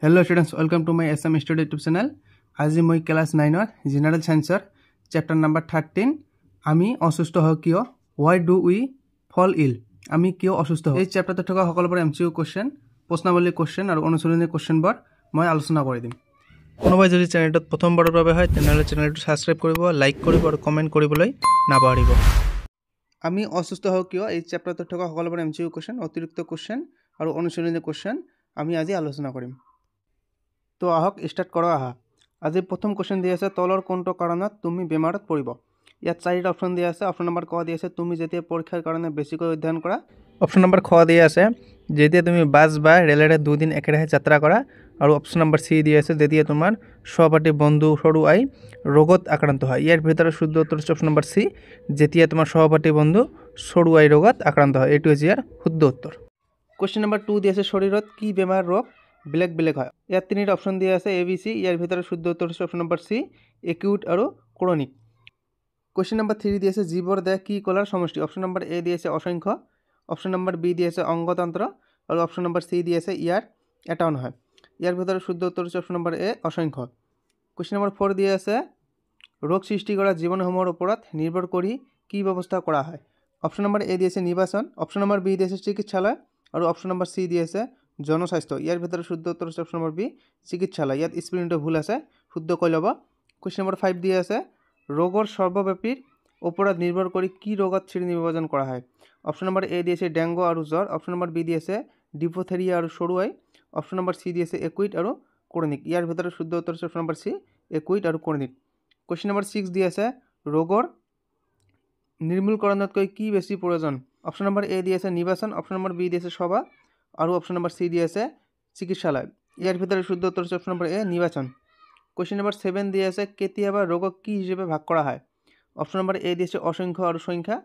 Hello students, welcome to my SM Study YouTube channel. আজি মই class 9 general সায়েন্সৰ chapter number 13 আমি অসুস্থ হও কিয় why do we fall ill আমি কিয় অসুস্থ হও এই চ্যাপ্টারতে থকা সকলোবোৰ MCQ কোশ্চেন প্ৰশ্নাৱলী কোশ্চেন আৰু অনুশীলনী কোশ্চেনবোৰ মই আলোচনা কৰি দিম কোনোবাই যদি চ্যানেলটোত প্ৰথমবাৰৰ বাবে হয় তেনেহলে চ্যানেলটো সাবস্ক্ৰাইব কৰিব লাইক কৰিব আৰু কমেন্ট কৰিবলৈ নাপাহৰিব আমি অসুস্থ হও কিয় এই চ্যাপ্টাৰতে থকা সকলোবোৰ MCQ কোশ্চেন অতিৰিক্ত কোশ্চেন আৰু অনুশীলনী কোশ্চেন আমি আজি আলোচনা কৰিম তো আহক স্টার্ট করা আহা আজি প্রথম কোশ্চেন দিয়ে আছে তলর কোনটো কারণত তুমি বেমারত পড়ব ইয়াত চারিটা অপশন দিয়ে আছে অপশন নাম্বার ক দিয়ে আছে তুমি যেতিয়া পরীক্ষার কারণে বেশিকৈ অধ্যয়ন কৰা অপশন নাম্বাৰ খ দিয়ে আছে যেতিয়া তুমি বাস বা ৰেলেৰে দুদিন একেৰাহে যাত্ৰা কৰা আৰু অপশন নাম্বাৰ সি দিয়ে আছে যেতিয়া তোমাৰ সহপাঠী বন্ধু সৰু আই ৰোগত আক্ৰান্ত হয় ইয়াৰ ভিতৰত শুদ্ধ উত্তৰ আছে অপশন নাম্বাৰ সি যেতিয়া তোমাৰ সহপাঠী বন্ধু সৰু আই ৰোগত আক্ৰান্ত হয় এটো হৈছে ইয়াৰ শুদ্ধ উত্তৰ কোশ্চেন নাম্বাৰ 2 দিয়ে আছে শৰীৰত কি বেমাৰ ৰোগ ব্ল্যাক ব্ল্যাক হয় ইয়াত তিনিটা অপশন দিয়া আছে ABC ইয়াৰ ভিতৰত শুদ্ধ উত্তৰ আছে অপশন নম্বৰ সি একিউট আৰু ক্ৰনিক কোশ্চেন নম্বৰ 3 দিয়া আছে জীৱৰ দেহ কি কলাৰ সমষ্টি অপশন নম্বৰ A দিয়া আছে অসংখ্য অপশন নম্বৰ B দিয়া আছে অংগতন্ত্ৰ আৰু অপশন নম্বৰ C দিয়া আছে ইয়াৰ এটাও নহয় ইয়াৰ ভিতৰত শুদ্ধ উত্তৰ আছে অপশন নম্বৰ A অসংখ্য কোশ্চেন নম্বৰ 4 দিয়া আছে ৰোগ সৃষ্টি কৰা জীৱনসমূহৰ ওপৰত নিৰ্ভৰ কৰি কি ব্যৱস্থা কৰা হয় অপশন নম্বৰ A দিয়া আছে নিৰ্বাচন অপশন নম্বৰ B দিয়া আছে চিকিৎসালয় আৰু অপশন নম্বৰ C দিয়া আছে জনস্বাস্থ্য ইয়াৰ ভিতৰত শুদ্ধ উত্তৰ আছে অপশন নম্বৰ বি চিকিৎসালয় ইয়াত স্পেলিংটো ভুল আছে শুদ্ধ কৈ ল'ব কোশ্চেন নম্বৰ 5 দিয়া আছে ৰোগৰ সৰ্বব্যাপীৰ ওপৰত নিৰ্ভৰ কৰি কি ৰোগত শ্ৰেণী বিভাজন কৰা হয় অপশন নম্বৰ A দিয়া আছে ডেংগু আৰু জ্বৰ অপশন নম্বৰ B দিয়া আছে ডিফথেৰিয়া আৰু সৰু আই অপশন নম্বৰ C দিয়া আছে একুইট আৰু ক্ৰনিক ইয়াৰ ভিতৰত শুদ্ধ উত্তৰ আছে অপশন নম্বৰ C একুইট আৰু ক্ৰনিক কোশ্চেন নম্বৰ 6 দিয়া আছে ৰোগৰ নিৰ্মূলকৰণতকৈ কি বেছি প্ৰয়োজন অপশন নম্বৰ A দিয়া আছে নিৰ্বাচন অপশন নম্বৰ B দিয়া আছে সভা আৰু অপশন নম্বৰ সি দিয়া আছে চিকিৎসালয় ইয়াৰ ভিতৰত শুদ্ধ উত্তৰ আছে অপশন নম্বৰ এ নিৰ্বাচন কোশ্চেন নম্বৰ 7 দিয়া আছে কেতিয়াবা ৰোগক কি হিচাপে ভাগ কৰা হয় অপশন নম্বৰ এ দিয়া আছে অসংখ্য আৰু সংখ্যা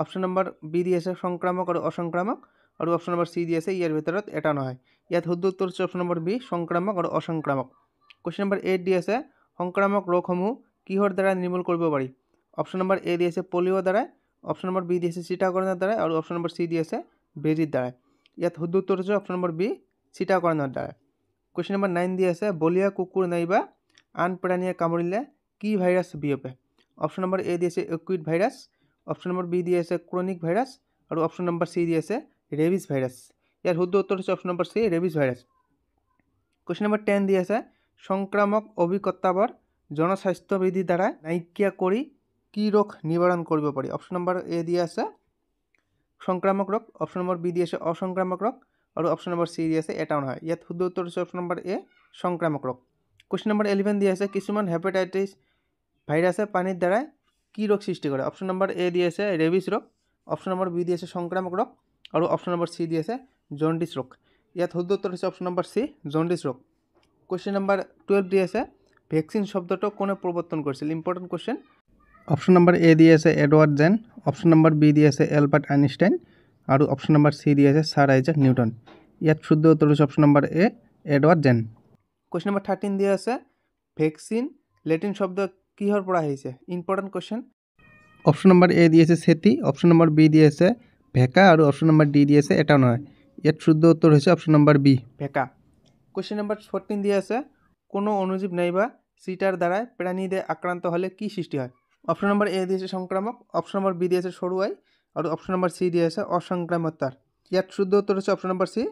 অপশন নম্বৰ বি দিয়া আছে সংক্ৰামক আৰু অসংক্ৰামক আৰু অপশন নম্বৰ সি দিয়া আছে ইয়াৰ ভিতৰত এটা নহয় ইয়াত শুদ্ধ উত্তৰ আছে অপশন নম্বৰ বি সংক্ৰামক আৰু অসংক্ৰামক কোশ্চেন নম্বৰ 8 দিয়া আছে সংক্ৰামক ৰোগসমূহ কিহৰ দ্বাৰা নিৰ্মূল কৰিব পাৰি অপশন নম্বৰ এ দিয়া আছে পলিঅ দ্বাৰা অপশন নম্বৰ বি দিয়া আছে চিটাকৰণৰ দ্বাৰা আৰু অপশন নম্বৰ সি দিয়া আছে বেজিৰ দ্বাৰা ইয়াত শুদ্ধ উত্তৰ আছে অপশন নম্বৰ বি চিটাকৰণৰ দ্বাৰা কোশ্চেন নম্বৰ 9 দিয়া আছে বলিয়া কুকুৰ নাইবা আন প্ৰাণীয়ে কামুৰিলে কি ভাইৰাছ বিয়পে অপশন নম্বৰ এ দিয়া আছে acute virus option number B দিয়া আছে ক্ৰনিক ভাইৰাছ আৰু অপশন নম্বৰ সি দিয়া আছে ৰেবিছ ভাইৰাছ ইয়াৰ শুদ্ধ উত্তৰ আছে option number C rabies virus question number 10 দিয়া আছে সংক্ৰামক অভিজ্ঞতাবোৰ জনস্বাস্থ্য বিধিৰ দ্বাৰা নাইকিয়া কৰি কি ৰোগ নিবাৰণ কৰিব পাৰি অপশন নম্বৰ এ দিয়া আছে সংক্ৰামক ৰোগ অপশন নম্বৰ বি দিয়া আছে অসংক্ৰামক ৰোগ আৰু অপশন নম্বৰ সি দিয়া আছে এটাও নহয় ইয়াত শুদ্ধ উত্তৰ আছে অপশন নম্বৰ এ সংক্ৰামক ৰোগ কোশ্চেন নম্বৰ 11 দিয়া আছে কিছুমান হেপাটাইটিছ ভাইৰাছে পানীৰ দ্বাৰা কি ৰোগ সৃষ্টি কৰে অপশন নম্বৰ এ দিয়া আছে ৰেবিছ ৰোগ অপশন নম্বৰ বি দিয়া আছে সংক্ৰামক ৰোগ আৰু অপশন নম্বৰ সি দিয়া আছে জণ্ডিছ ৰোগ ইয়াত শুদ্ধ উত্তৰ আছে অপশন নম্বৰ সি জণ্ডিছ ৰোগ কোশ্চেন নম্বৰ 12 দিয়া আছে ভেকচিন শব্দটো কোনে প্ৰৱৰ্তন কৰিছিল important question option number A দিয়া আছে এডৱাৰ্ড জেন অপশন নম্বৰ বি দিয়া আছে এলবাৰ্ট আইনষ্টাইন আৰু অপশন নম্বৰ সি দিয়া আছে ছাৰ আইজাক নিউটন ইয়াত শুদ্ধ উত্তৰ আছে অপশন নম্বৰ এ এডৱাৰ্ড জেন কোশ্চেন নম্বৰ 13 দিয়া আছে ভেকচিন লেটিন শব্দ কিহৰ পৰা আহিছে important question option number A দিয়া আছে চেতি অপশন নম্বৰ বি দিয়া আছে ভেকা আৰু অপশন নম্বৰ ডি দিয়া আছে এটা নহয় ইয়াত শুদ্ধ উত্তৰ হৈছে অপশন নম্বৰ বি ভেকা কোশ্চেন নম্বৰ 14 দিয়া আছে কোনো অনুজীৱ নাইবা চিটাৰ দ্বাৰা প্ৰাণীদেহ আক্ৰান্ত হ'লে কি সৃষ্টি হয় অপশন নম্বৰ এ দিয়া আছে সংক্ৰামক অপশন নম্বৰ বি দিয়া আছে সৰু আই আৰু অপশন নম্বৰ সি দিয়া আছে অসংক্ৰামতাৰ ইয়াত শুদ্ধ উত্তৰ আছে অপশন নম্বৰ সি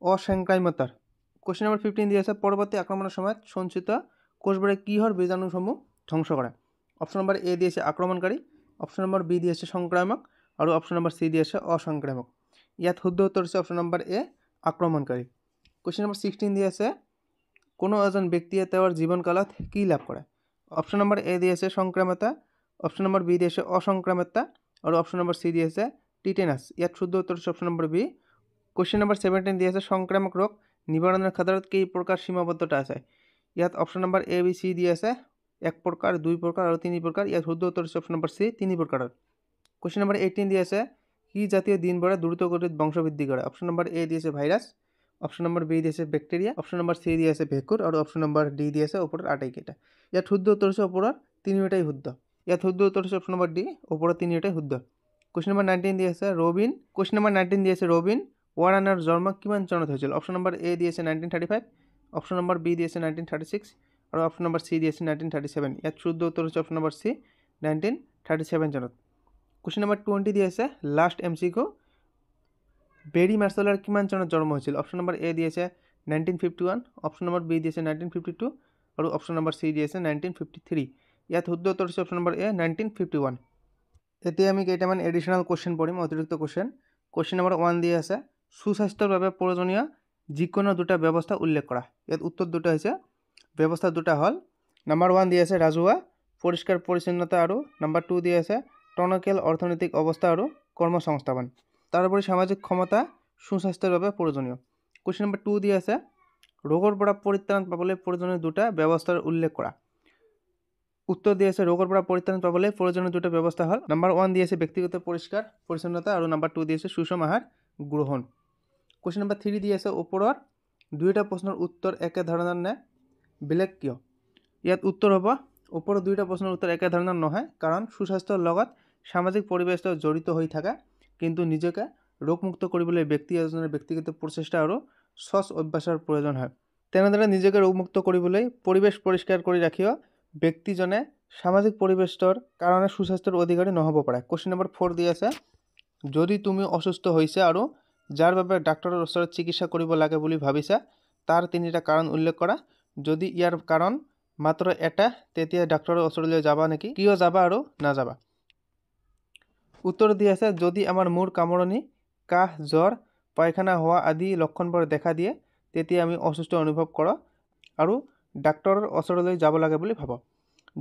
অসংক্ৰামতাৰ কোশ্চেন নম্বৰ 15 দিয়া আছে পৰৱৰ্তী আক্ৰমণৰ সময়ত সঞ্চিত কোষবোৰে কিহৰ বীজাণুসমূহ ধ্বংস কৰে অপশন নম্বৰ এ দিয়া আছে আক্ৰমণকাৰী অপশন নম্বৰ বি দিয়া আছে সংক্ৰামক আৰু অপশন নম্বৰ সি দিয়া আছে অসংক্ৰামক ইয়াত শুদ্ধ উত্তৰ আছে অপশন নম্বৰ এ আক্ৰমণকাৰী কোশ্চেন নম্বৰ 16 দিয়া আছে কোনো এজন ব্যক্তিয়ে তেওঁৰ জীৱনকালত কি লাভ কৰে অপশন নম্বৰ এ দিয়া আছে সংক্ৰামতা অপশন নম্বৰ বি দিয়া আছে অসংক্ৰামতা আৰু অপশন নম্বৰ সি দিয়া আছে টিটেনাছ ইয়াত শুদ্ধ উত্তৰ আছে option number B question number 17 দিয়া আছে সংক্ৰামক ৰোগ নিবাৰণৰ ক্ষেত্ৰত কেই প্ৰকাৰ সীমাবদ্ধতা আছে ইয়াত অপশন নম্বৰ এ বি সি দিয়া আছে এক প্ৰকাৰ দুই প্ৰকাৰ আৰু তিনি প্ৰকাৰ ইয়াত শুদ্ধ উত্তৰ আছে অপশন নম্বৰ সি তিনি প্ৰকাৰৰ কোশ্চেন নম্বৰ 18 দিয়া আছে কি জাতীয় দিনবোৰে দ্ৰুত গতিত বংশবৃদ্ধি কৰে অপশন নম্বৰ এ দিয়া আছে ভাইৰাছ অপশন নম্বৰ বি দিয়া আছে বেক্টেৰিয়া অপশন নম্বৰ সি দিয়া আছে ভেঁকুৰ আৰু অপশন নম্বৰ ডি দিয়া আছে ওপৰৰ আটাইকেইটা ইয়াত শুদ্ধ উত্তৰ আছে ওপৰৰ তিনিওটাই শুদ্ধ ইয়াত শুদ্ধ উত্তৰ আছে অপশন নম্বৰ ডি ওপৰৰ তিনিওটাই শুদ্ধ কোশ্চেন নম্বৰ 19 দিয়া আছে ৰবিন কোশ্চেন নম্বৰ 19 দিয়া আছে ৰবিন ওৱাৰানৰ জন্ম কিমান চনত হৈছিল অপশন নম্বৰ এ দিয়া আছে 1935 অপশ্যন নম্বৰ বি দি আছে 1936 আৰু অপশ্যন নম্বৰ চি দি আছে 1937। ইয়াত শুদ্ধ উত্তৰ হৈছে অপশ্যন নম্বৰ চি 1937 চনত। কুৱেশ্যন নম্বৰ 20 দি আছে লাষ্ট MCQ, বেৰী মাৰ্চেলৰ কিমান চনত জন্ম হৈছিল? অপশ্যন নম্বৰ এ দি আছে 1951, অপশ্যন নম্বৰ বি দি আছে 1952 আৰু অপশ্যন নম্বৰ চি দি আছে 1953। ইয়াত শুদ্ধ উত্তৰ হৈছে অপশ্যন নম্বৰ এ 1951। এতিয়া আমি কেইটামান এডিশ্যনেল কুৱেশ্যন পঢ়িম, অতিৰিক্ত কুৱেশ্যন। কুৱেশ্যন নম্বৰ 1 দি আছে সুস্বাস্থ্যৰ বাবে প্ৰয়োজনীয় যিকোনো দুটা ব্যৱস্থা উল্লেখ কৰা। ইয়াত উত্তৰ দুটা হৈছে, ব্যৱস্থা দুটা হ'ল নম্বৰ 1 দি আছে ৰাজহুৱা পৰিষ্কাৰ পৰিচ্ছন্নতা আৰু নম্বৰ 2 দি আছে টনকিয়াল অৰ্থনৈতিক অৱস্থা আৰু কৰ্মসংস্থাপন। তাৰোপৰি সামাজিক ক্ষমতা সুস্বাস্থ্যৰ বাবে প্ৰয়োজনীয়। কুৱেশ্যন নম্বৰ 2 দি আছে ৰোগৰ পৰা পৰিত্ৰাণ পাবলৈ প্ৰয়োজনীয় দুটা ব্যৱস্থাৰ উল্লেখ কৰা। উত্তৰ দি আছে ৰোগৰ পৰা পৰিত্ৰাণ পাবলৈ প্ৰয়োজনীয় দুটা ব্যৱস্থা হ'ল নম্বৰ 1 দি আছে ব্যক্তিগত পৰিষ্কাৰ পৰিচ্ছন্নতা আৰু নম্বৰ 2 দি আছে সুষম আহাৰ গ্ৰহণ। কুৱেশ্যন নম্বৰ 3 দি আছে ওপৰৰ দুয়োটা প্ৰশ্নৰ উত্তৰ একে ধৰণৰ নে বেলেগ কিয়? ইয়াত উত্তৰ হ'ব ওপৰৰ দুয়োটা প্ৰশ্নৰ উত্তৰ একে ধৰণৰ নহয়, কাৰণ সুস্বাস্থ্যৰ লগত সামাজিক পৰিৱেশটো জড়িত হৈ থাকে, কিন্তু নিজকে ৰোগমুক্ত কৰিবলৈ ব্যক্তি এজনৰ ব্যক্তিগত প্ৰচেষ্টা আৰু সচ অভ্যাসৰ প্ৰয়োজন হয়। তেনেদৰে নিজকে ৰোগমুক্ত কৰিবলৈ পৰিৱেশ পৰিষ্কাৰ কৰি ৰাখিও ব্যক্তিজনে সামাজিক পৰিৱেশৰ কাৰণে সুস্বাস্থ্যৰ অধিকাৰী নহ'ব পাৰে। কুৱেশ্যন নম্বৰ 4 দি আছে যদি তুমি অসুস্থ হৈছা আৰু যাৰ বাবে ডাক্তৰৰ ওচৰত চিকিৎসা কৰিব লাগে বুলি ভাবিছা তাৰ 3টা কাৰণ উল্লেখ কৰা। যদি ইয়াৰ কাৰণ মাত্ৰ এটা, তেতিয়া ডাক্তৰৰ ওচৰলৈ যাবা নেকি, কিয় যাবা আৰু নাযাবা? উত্তৰ দি আছে যদি আমাৰ মূৰ কামৰণি, কাহ, জ্বৰ, পায়খানা হোৱা আদি লক্ষণবোৰ দেখা দিয়ে তেতিয়া আমি অসুস্থ অনুভৱ কৰোঁ আৰু ডাক্তৰৰ ওচৰলৈ যাব লাগে বুলি ভাবোঁ।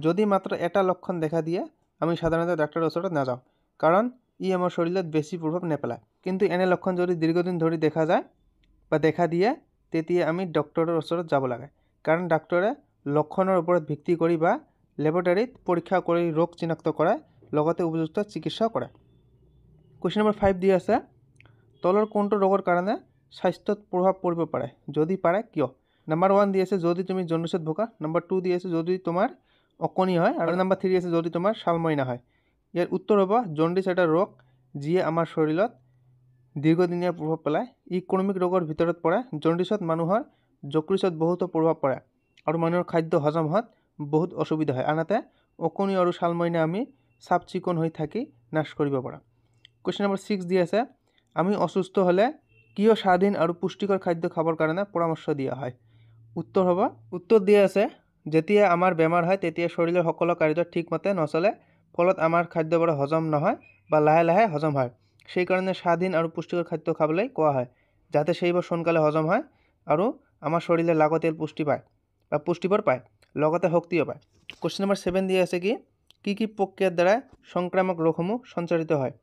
যদি মাত্ৰ এটা লক্ষণ দেখা দিয়ে আমি সাধাৰণতে ডাক্তৰৰ ওচৰত নাযাওঁ, কাৰণ ই আমাৰ শৰীৰত বেছি প্ৰভাৱ নেপেলায়। কিন্তু এনে লক্ষণ যদি দীৰ্ঘদিন ধৰি দেখা যায় বা দেখা দিয়ে তেতিয়া আমি ডক্তৰৰ ওচৰত যাব লাগে, কাৰণ ডাক্তৰে লক্ষণৰ ওপৰত ভিত্তি কৰি বা লেবৰেটৰীত পৰীক্ষা কৰি ৰোগ চিনাক্ত কৰায়, লগতে উপযুক্ত চিকিৎসা কৰে। কুৱেশ্যন নম্বৰ 5 দি আছে তলৰ কোনটো ৰোগৰ কাৰণে স্বাস্থ্যত প্ৰভাৱ পৰিব পাৰে, যদি পাৰে কিয়? নম্বৰ 1 দি আছে যদি তুমি জণ্ডিছত ভোগা, নম্বৰ 2 দি আছে যদি তোমাৰ অকণি হয় আৰু নম্বৰ 3 আছে যদি তোমাৰ শালমইনা হয়। ইয়াৰ উত্তৰ হ'ব জণ্ডিছ এটা ৰোগ যিয়ে আমাৰ শৰীৰত দীৰ্ঘদিনীয়া প্ৰভাৱ পেলায়। ই ক্ৰমিক ৰোগৰ ভিতৰত পৰে। জণ্ডিছত মানুহৰ যকৃতত বহুতো প্ৰভাৱ পৰে আৰু মানুহৰ খাদ্য হজম হোৱাত বহুত অসুবিধা হয়। আনহাতে অকণি আৰু শালমইনা আমি চাফ চিকুণ হৈ থাকি নাশ কৰিব পাৰোঁ। কুৱেশ্যন নম্বৰ 6 দি আছে আমি অসুস্থ হ'লে কিয় স্বাধীন আৰু পুষ্টিকৰ খাদ্য খাবৰ কাৰণে পৰামৰ্শ দিয়া হয়? উত্তৰ হ'ব, উত্তৰ দিয়া আছে যেতিয়া আমাৰ বেমাৰ হয় তেতিয়া শৰীৰৰ সকলো কাৰ্য ঠিকমতে নচলে, ফলত আমাৰ খাদ্যবোৰ হজম নহয় বা লাহে লাহে হজম হয়। সেইকাৰণে স্বাধীন আৰু পুষ্টিকৰ খাদ্য খাবলৈ কোৱা হয়, যাতে সেইবোৰ সোনকালে হজম হয় আৰু আমাৰ শৰীৰে লাগতিয়াল পুষ্টি পায় বা পুষ্টিবোৰ পায়, লগতে শক্তিও পায়। কুৱেশ্যন নম্বৰ 7 দি আছে কি প্ৰক্ৰিয়াৰ দ্বাৰা সংক্ৰামক ৰোগসমূহ সঞ্চাৰিত হয়?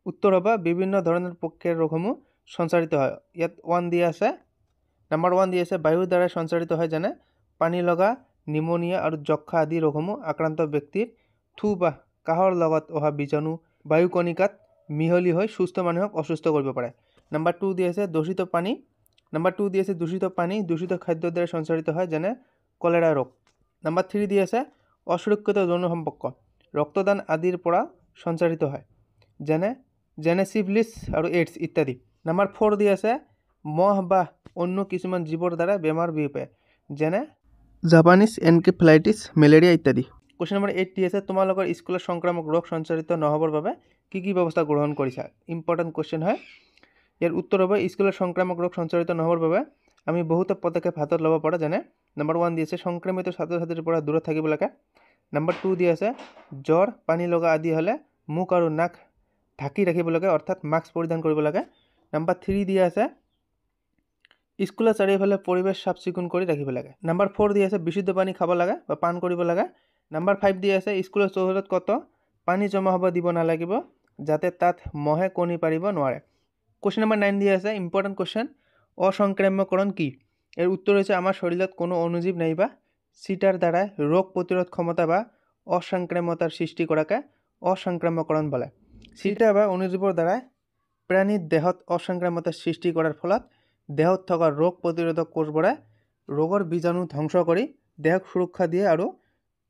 উত্তৰ হ'ব বিভিন্ন ধৰণৰ প্ৰক্ৰিয়াৰ ৰোগসমূহ সঞ্চাৰিত হয়। ইয়াত 1 দি আছে নম্বৰ 1 দি আছে বায়ুৰ দ্বাৰা সঞ্চাৰিত হয়, যেনে পানী লগা, নিমনিয়া আৰু যক্ষা আদি ৰোগসমূহ আক্ৰান্ত ব্যক্তিৰ থু বা কাহৰ লগত অহা বীজাণু বায়ু কণিকাত মিহলি হৈ সুস্থ মানুহক অসুস্থ কৰিব পাৰে। নম্বৰ 2 দি আছে দূষিত পানী, নম্বৰ 2 দি আছে দূষিত পানী দূষিত খাদ্যৰ দ্বাৰা সঞ্চাৰিত হয়, যেনে কলেৰা ৰোগ। নম্বৰ 3 দি আছে অসুৰক্ষিত যৌন সম্পৰ্ক, ৰক্তদান আদিৰ পৰা সঞ্চাৰিত হয়, যেনে চিফিলিছ আৰু এইডছ ইত্যাদি। নম্বৰ 4 দি আছে মহ বা অন্য কিছুমান জীৱৰ দ্বাৰা বেমাৰ বিয়পে, যেনে জাপানীজ এনকেফেলাইটিছ, মেলেৰিয়া ইত্যাদি। কুৱেশ্যন নম্বৰ 8 দি আছে তোমালোকৰ স্কুলত সংক্ৰামক ৰোগ সঞ্চাৰিত নহ'বৰ বাবে কি ব্যৱস্থা গ্ৰহণ কৰিছা? ইম্পৰ্টেণ্ট কুৱেশ্যন হয়। ইয়াৰ উত্তৰ হ'ব স্কুলত সংক্ৰামক ৰোগ সঞ্চাৰিত নহ'বৰ বাবে আমি বহুতো পদক্ষেপ হাতত ল'ব পাৰোঁ, যেনে নম্বৰ 1 দি আছে সংক্ৰমিত ছাত্ৰ ছাত্ৰীৰ পৰা দূৰত থাকিব লাগে। নম্বৰ 2 দি আছে জ্বৰ, পানী লগা আদি হ'লে মুখ আৰু নাক ঢাকি ৰাখিব লাগে, অৰ্থাৎ মাস্ক পৰিধান কৰিব লাগে। নম্বৰ 3 দি আছে স্কুলৰ চাৰিওফালে পৰিৱেশ চাফ চিকুণ কৰি ৰাখিব লাগে। নম্বৰ 4 দি আছে বিশুদ্ধ পানী খাব লাগে বা পান কৰিব লাগে। নম্বৰ 5 দি আছে স্কুলৰ চৌহদত ক'তো পানী জমা হ'ব দিব নালাগিব, যাতে তাত মহে কণী পাৰিব নোৱাৰে। কুৱেশ্যন নম্বৰ 9 দি আছে ইম্পৰ্টেণ্ট কুৱেশ্যন অসংক্ৰাম্যকৰণ কি? ইয়াৰ উত্তৰ হৈছে আমাৰ শৰীৰত কোনো অনুজীৱ নাইবা চিটাৰ দ্বাৰা ৰোগ প্ৰতিৰোধ ক্ষমতা বা অসংক্ৰাম্যতাৰ সৃষ্টি কৰাকে অসংক্ৰাম্যকৰণ বোলে। চিটা বা অনুজীৱৰ দ্বাৰা প্ৰাণীৰ দেহত অসংক্ৰাম্যতাৰ সৃষ্টি কৰাৰ ফলত দেহত থকা ৰোগ প্ৰতিৰোধক কোষবোৰে ৰোগৰ বীজাণু ধ্বংস কৰি দেহক সুৰক্ষা দিয়ে আৰু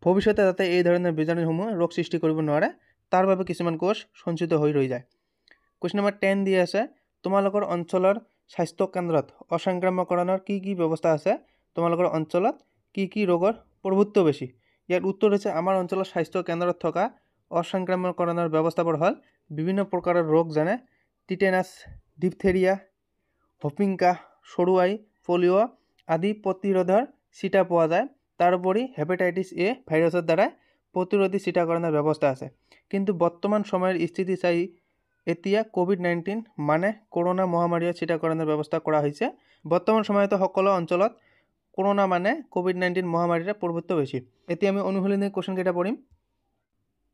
ভৱিষ্যতে যাতে এই ধৰণৰ বীজাণুসমূহে ৰোগ সৃষ্টি কৰিব নোৱাৰে তাৰ বাবে কিছুমান কোষ সঞ্চিত হৈ ৰৈ যায়। কুৱেশ্যন নম্বৰ 10 দি আছে তোমালোকৰ অঞ্চলৰ স্বাস্থ্য কেন্দ্ৰত অসংক্ৰাম্যকৰণৰ কি ব্যৱস্থা আছে তোমালোকৰ অঞ্চলত কি ৰোগৰ প্ৰভুত্ব বেছি? ইয়াৰ উত্তৰ হৈছে আমাৰ অঞ্চলৰ স্বাস্থ্য কেন্দ্ৰত থকা অসংক্ৰামকৰণৰ ব্যৱস্থাবোৰ হ'ল বিভিন্ন প্ৰকাৰৰ ৰোগ যেনে টিটেনাছ, ডিপথেৰিয়া, হপিং কাহ, সৰু আই, পলিঅ' আদি প্ৰতিৰোধৰ ছিটা পোৱা যায়। তাৰোপৰি হেপাটাইটিছ এ ভাইৰাছৰ দ্বাৰা প্ৰতিৰোধী ছিটাকৰণৰ ব্যৱস্থা আছে। কিন্তু বৰ্তমান সময়ৰ স্থিতি চাই এতিয়া কোভিড-19 মানে কৰোনা মহামাৰীৰ ছিটাকৰণৰ ব্যৱস্থা কৰা হৈছে। বৰ্তমান সময়তো সকলো অঞ্চলত কৰোনা মানে কোভিড-19 মহামাৰীৰ প্ৰভুত্ব বেছি। এতিয়া আমি অনুশীলনী কোৱেশ্যন কেইটা পঢ়িম।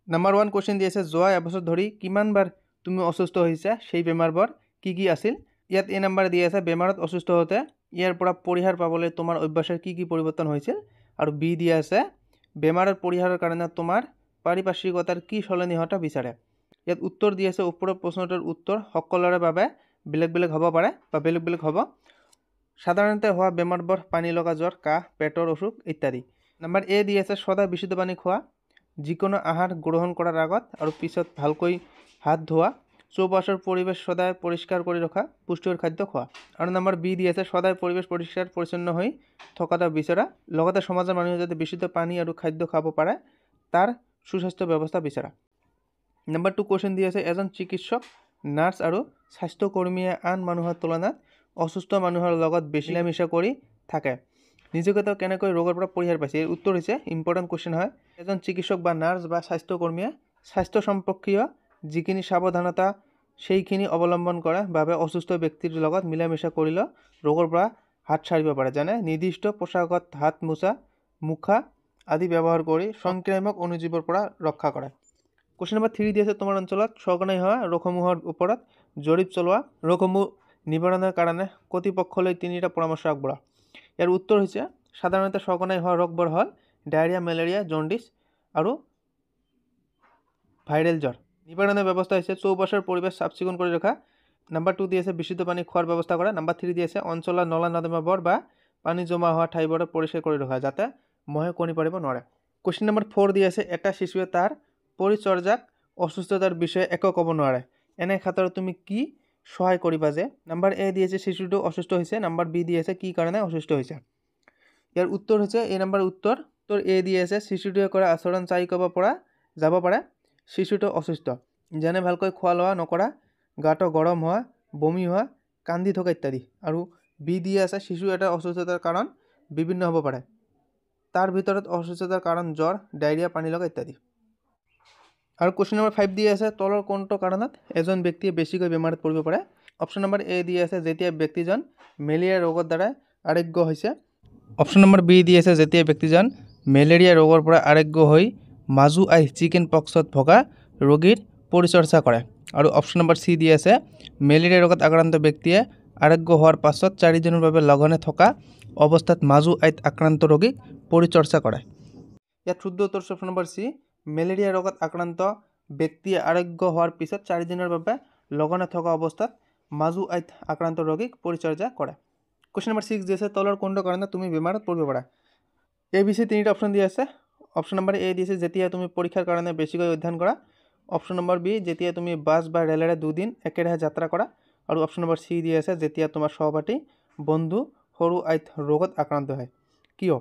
নাম্বাৰ 1 কোৱেশ্যন দি আছে, যোৱা এবছৰ ধৰি কিমানবাৰ তুমি অসুস্থ হৈছা, সেই বেমাৰবোৰ কি আছিল? ইয়াত এ নাম্বাৰ দি আছে, বেমাৰত অসুস্থ হওঁতে ইয়াৰ পৰা পৰিহাৰ পাবলৈ তোমাৰ অভ্যাসৰ কি পৰিৱৰ্তন হৈছিল? আৰু বি দিয়া আছে, বেমাৰৰ পৰিহাৰৰ কাৰণে তোমাৰ পাৰিপাৰ্শ্বিকতাৰ কি সলনি হোৱাটো বিচাৰে? ইয়াত উত্তৰ দি আছে, ওপৰৰ প্ৰশ্নটোৰ উত্তৰ সকলোৰে বাবে বেলেগ বেলেগ হ'ব পাৰে বা বেলেগ বেলেগ হ'ব। সাধাৰণতে হোৱা বেমাৰবোৰ পানী লগা জ্বৰ, কাহ, পেটৰ অসুখ ইত্যাদি। নাম্বাৰ এ দি আছে, সদায় বিশুদ্ধ পানী খোৱা, যিকোনো আহাৰ গ্ৰহণ কৰাৰ আগত আৰু পিছত ভালকৈ হাত ধোৱা, চৌপাশৰ পৰিৱেশ সদায় পৰিষ্কাৰ কৰি ৰখা, পুষ্টিকৰ খাদ্য খোৱা। আৰু নাম্বাৰ বি দি আছে, সদায় পৰিৱেশ পৰিষ্কাৰ পৰিচ্ছন্ন হৈ থকাটো বিচৰা, লগতে সমাজৰ মানুহে যাতে বিশুদ্ধ পানী আৰু খাদ্য খাব পাৰে তাৰ সুস্বাস্থ্য ব্যৱস্থা বিচৰা। নাম্বাৰ 2 কোৱেশ্যন দি আছে, এজন চিকিৎসক, নাৰ্ছ আৰু স্বাস্থ্যকৰ্মীয়ে আন মানুহৰ তুলনাত অসুস্থ মানুহৰ লগত বেছি মিলামিছা কৰি থাকে, নিজকে তেওঁ কেনেকৈ ৰোগৰ পৰা পৰিহাৰ পাইছে? ইয়াৰ উত্তৰ হৈছে, ইম্পৰ্টেণ্ট কুৱেশ্যন হয়, এজন চিকিৎসক বা নাৰ্ছ বা স্বাস্থ্যকৰ্মীয়ে স্বাস্থ্য সম্পৰ্কীয় যিখিনি সাৱধানতা সেইখিনি অৱলম্বন কৰাৰ বাবে অসুস্থ ব্যক্তিৰ লগত মিলামিছা কৰিলেও ৰোগৰ পৰা হাত সাৰিব পাৰে, যেনে নিৰ্দিষ্ট পোচাকত হাত মোচা, মুখা আদি ব্যৱহাৰ কৰি সংক্ৰামক অনুজীৱৰ পৰা ৰক্ষা কৰে। কুৱেশ্যন নম্বৰ 3 দি আছে, তোমাৰ অঞ্চলত সঘনাই হোৱা ৰোগসমূহৰ ওপৰত জৰীপ চলোৱা, ৰোগসমূহ নিবাৰণৰ কাৰণে কৰ্তৃপক্ষলৈ 3টা পৰামৰ্শ আগবঢ়োৱা। ইয়াৰ উত্তৰ হৈছে, সাধাৰণতে সঘনাই হোৱা ৰোগবোৰ হ'ল ডায়েৰিয়া, মেলেৰিয়া, জণ্ডিছ আৰু ভাইৰেল জ্বৰ। নিবাৰণৰ ব্যৱস্থা হৈছে চৌপাশৰ পৰিৱেশ চাফ চিকুণ কৰি ৰখা। নাম্বাৰ 2 দি আছে, বিশুদ্ধ পানী খোৱাৰ ব্যৱস্থা কৰা। নাম্বাৰ 3 দি আছে, অঞ্চলৰ নলা নৰ্দমাবোৰ বা পানী জমা হোৱা ঠাইবোৰ পৰিষ্কাৰ কৰি ৰখা যাতে মহে কণী পাৰিব নোৱাৰে। কুৱেশ্যন নম্বৰ 4 দি আছে, এটা শিশুৱে তাৰ পৰিচৰ্যাক অসুস্থতাৰ বিষয়ে একো ক'ব নোৱাৰে, এনে ক্ষেত্ৰত তুমি কি সহায় কৰিবা যে? নাম্বাৰ এ দি আছে, শিশুটো অসুস্থ হৈছে। নাম্বাৰ বি দি আছে, কি কাৰণে অসুস্থ হৈছে? ইয়াৰ উত্তৰ হৈছে এ নাম্বাৰ উত্তৰ এ দি আছে, শিশুটোৱে কৰা আচৰণ চাই ক'ব পৰা যাব পাৰে শিশুটো অসুস্থ, যেনে ভালকৈ খোৱা লোৱা নকৰা, গাটো গৰম হোৱা, বমি হোৱা, কান্দি থকা ইত্যাদি। আৰু বি দি আছে, শিশু এটা অসুস্থতাৰ কাৰণ বিভিন্ন হ'ব পাৰে, তাৰ ভিতৰত অসুস্থতাৰ কাৰণ জ্বৰ, ডায়েৰিয়া, পানী লগা ইত্যাদি। আৰু কুৱেশ্যন নম্বৰ 5 দি আছে, তলৰ কোনটো কাৰণত এজন ব্যক্তিয়ে বেছিকৈ বেমাৰত পৰিব পাৰে? অপশ্যন নম্বৰ এ দি আছে, যেতিয়া ব্যক্তিজন মেলেৰিয়া ৰোগৰ দ্বাৰা আৰোগ্য হৈছে। অপশ্যন নম্বৰ বি দি আছে, যেতিয়া ব্যক্তিজন মেলেৰিয়া ৰোগৰ পৰা আৰোগ্য হৈ মাজু আই চিকেন পক্সত ভগা ৰোগীৰ পৰিচৰ্যা কৰে। আৰু অপশ্যন নম্বৰ চি দি আছে, মেলেৰিয়া ৰোগত আক্ৰান্ত ব্যক্তিয়ে আৰোগ্য হোৱাৰ পাছত 4 দিনৰ বাবে লঘনে থকা অৱস্থাত মাজু আইত আক্ৰান্ত ৰোগীক পৰিচৰ্যা কৰে। ইয়াত শুদ্ধ উত্তৰ অপশ্যন নম্বৰ চি, মেলেৰিয়া ৰোগত আক্ৰান্ত ব্যক্তিয়ে আৰোগ্য হোৱাৰ পিছত 4 দিনৰ বাবে লঘনে থকা অৱস্থাত মাজু আইত আক্ৰান্ত ৰোগীক পৰিচৰ্যা কৰে। কুৱেশ্যন নম্বৰ 6 দি আছে, তলৰ কোনটো কাৰণত তুমি বেমাৰত পৰিব পাৰা? এ বি চি 3টা অপশ্যন দি আছে। অপশ্যন নম্বৰ এ দিছে, যেতিয়া তুমি পৰীক্ষাৰ কাৰণে বেছিকৈ অধ্যয়ন কৰা। অপশ্যন নম্বৰ বি, যেতিয়া তুমি বাছ বা ৰেলেৰে 2 দিন একেৰাহে যাত্ৰা কৰা। আৰু অপশ্যন নম্বৰ চি দি আছে, যেতিয়া তোমাৰ সহপাঠী বন্ধু সৰু আইত ৰোগত আক্ৰান্ত হয়। কিয়?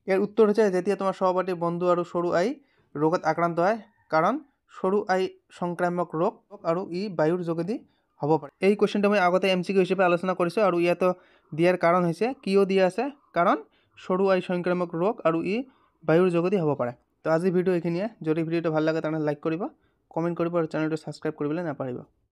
ইয়াৰ উত্তৰ হৈছে, যেতিয়া তোমাৰ সহপাঠী বন্ধু আৰু সৰু আই ৰোগত আক্ৰান্ত হয়, কাৰণ সৰু আই সংক্ৰামক ৰোগ আৰু ই বায়ুৰ যোগেদি হ'ব পাৰে। এই কুৱেশ্যনটো মই আগতে MCQ হিচাপে আলোচনা কৰিছোঁ, আৰু ইয়াতো দিয়াৰ কাৰণ হৈছে, কিয় দিয়া আছে, কাৰণ সৰু আই সংক্ৰামক ৰোগ আৰু ই বায়ুৰ যোগেদি হ'ব পাৰে। তো আজি ভিডিঅ' এইখিনিয়ে। যদি ভিডিঅ'টো ভাল লাগে তেনেহ'লে লাইক কৰিব, কমেণ্ট কৰিব আৰু চেনেলটো ছাবস্ক্ৰাইব কৰিবলৈ নাপাহৰিব।